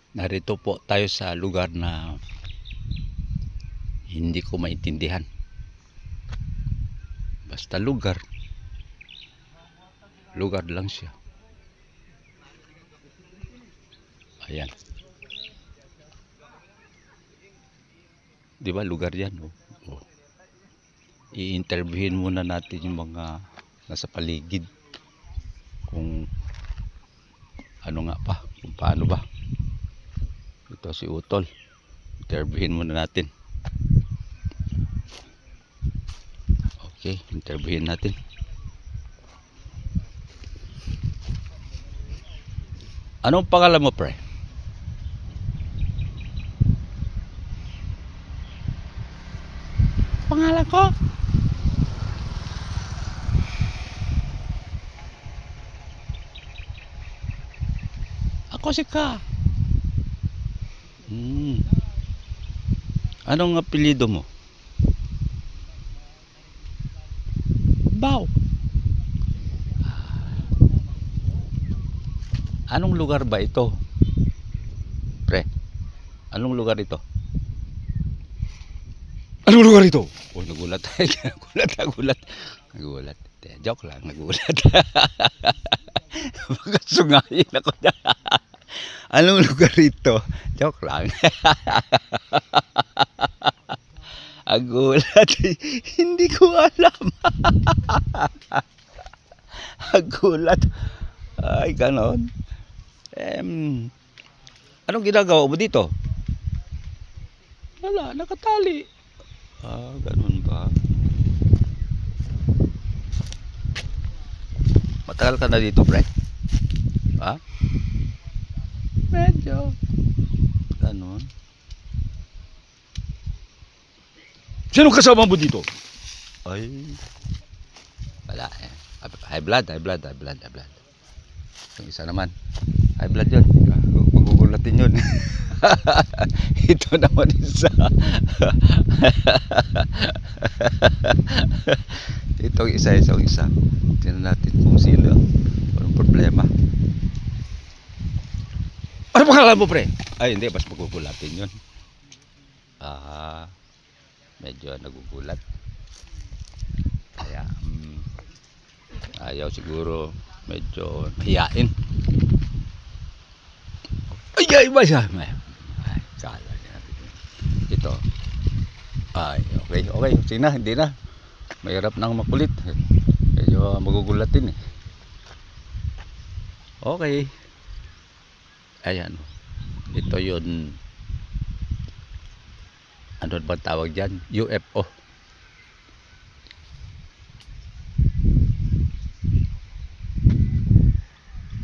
Narito po tayo sa lugar na hindi ko maintindihan. Basta lugar lang siya. Ayan. Di ba lugar yan? Oh. Oh. I-interviewin muna natin yung mga nasa paligid. Kung ano nga pa, kung paano ba. Ito si Utol. Interviewin muna natin. Okay, interviewin natin. Anong pangalan mo, pre? Pangalan ko? Ako si Ka. Anong apelyido mo? Bao. Anong lugar ba ito? Pre, anong lugar ito? Anong lugar ito? Oh, nagulat. Nagulat. Joke lang, nagulat. Baka sungayin ako na. Anong lugar ito? Joke lang. Nagulat. Hindi ko alam. Nagulat. Ay, ganon. Anong ginagawa mo dito? Wala, nakatali. Ganun ba? Matagal ka na dito, pre? Ha? Medyo. Ganun. Sino kasama mo dito? Ay. Wala eh. High blood. Yung isa naman. High blood yun. Magugulatin yun. Ito naman isa. Itong isa. Tingnan natin kung sino. Anong problema. Ano pangalan mo, pre? Ay, hindi. Mas magugulatin yun. Medyo nagugulat. Kaya, ayaw siguro medyo hiyain. Ay, kala niya. Ito. Ay, okay. Sige na, hindi na. Mahirap nang makulit. Medyo magugulatin eh. Okay. Ayan. Ito yun. Ano ba tawag dyan? UFO.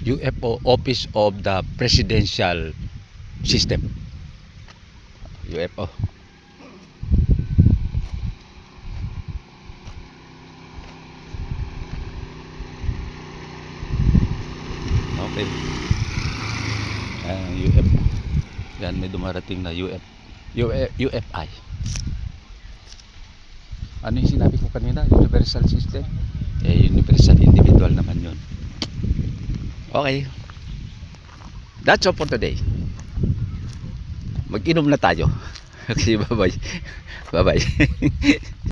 UFO, Office of the Presidential System. UFO. Okay. UFO. Yan, may dumarating na UFI. Ano yung sinabi ko kanina? Universal System? Universal Individual naman yun. Okay. That's all for today. Mag-inom na tayo. Okay, bye-bye. Bye-bye.